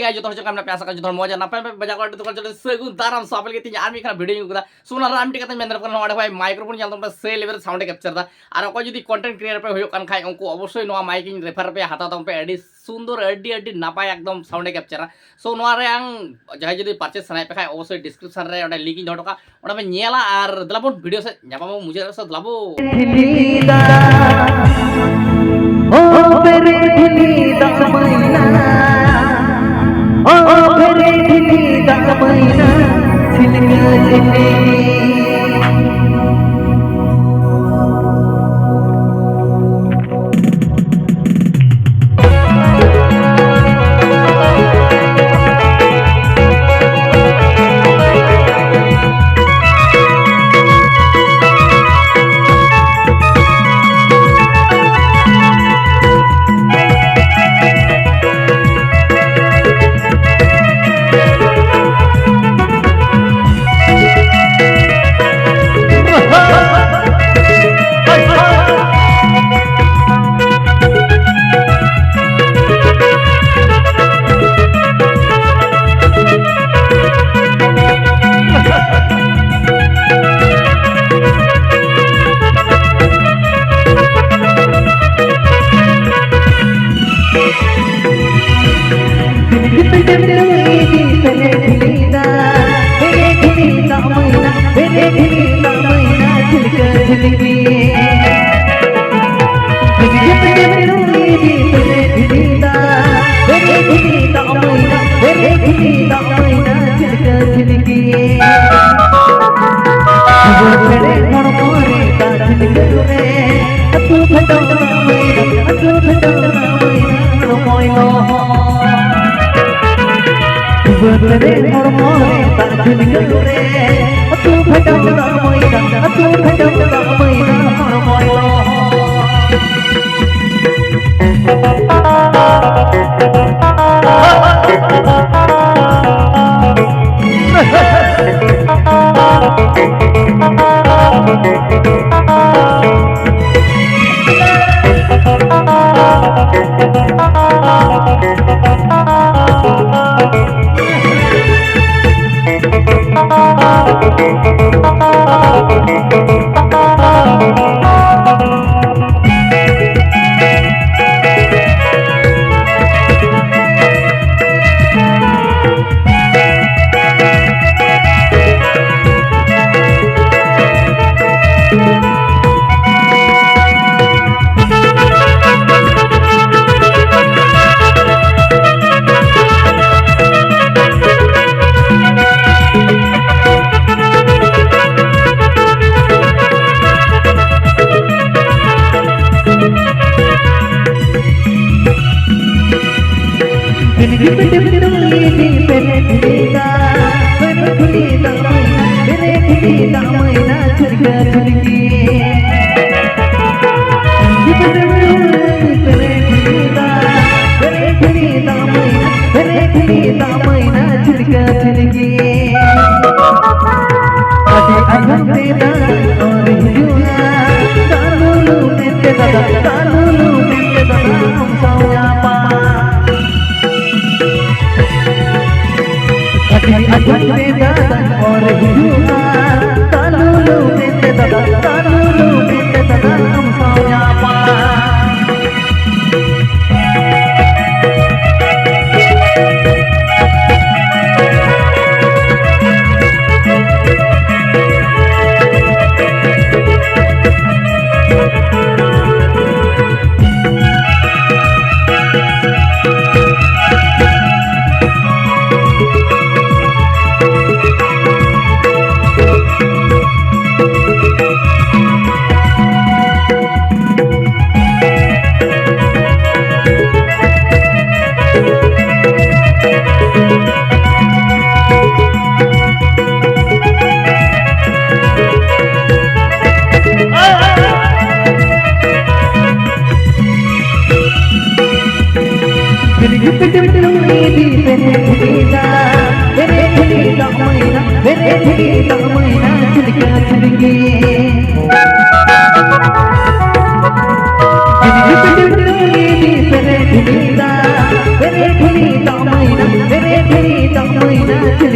guys जो हजक আমরা পেশা কাজ ধর মজা না পাই বাজা করে তো চলে সেগুন দারাম সো আপনি তিন আমি এখানে ভিডিও করা সোনা রামটি কথা মেন্দ্র করন ওড়া ভাই মাইক্রোফোন জানতো আমরা সে লেভেল সাউন্ড ক্যাপচার দা আর অকয় যদি কন্টেন্ট ক্রিয়েটর পে হইও কান খাই উनको অবশ্যই নোয়া মাইকিং রেফার পে হাতা দম পে এডি সুন্দর এডি নাপায় একদম সাউন্ড ক্যাপচার সো নোয়া রে আং যাই যদি পারচেজ সানাই পে খাই অবশ্যই ডেসক্রিপশন রে ওটা লিংক ইন ঢকা ওটা পে নিয়ালা আর দলাবো ভিডিও সে জাপামো মুজে সে দলাবো ও বেরে ঢিলিদা মাইনা ও বেরে ঢিলিদা মাইনা ছিলকা ছিলকি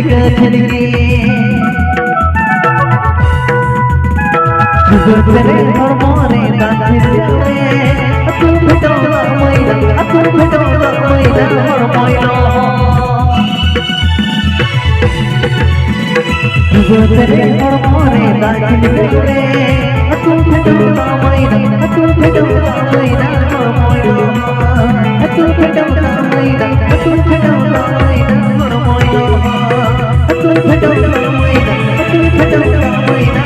छिड़के जुगरे और मोरे दांत छिड़के तू भेटो मैना तू भेटो मैना और मैना जुगरे और मोरे दांत छिड़के तू भेटो मैना तू भेटो मैना और मैना तू भेटो मैना तू भेटो मैना और मैना तू भेटो मैना तू भेटो मैना तू भेटो मैना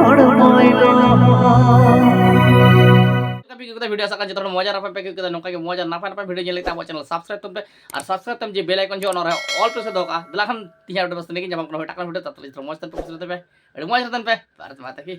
और मैना tapi kita video asalkan jatuh mojar apa pakai kita nongkai mojar napa napa video nyelek tahu channel subscribe tuh ar subscribe tuh je bell icon jo nora all press doka delakan tiga udah pasti nih jam kalau takkan video tetap terus mojar tuh ada mojar tuh pe barat mata ki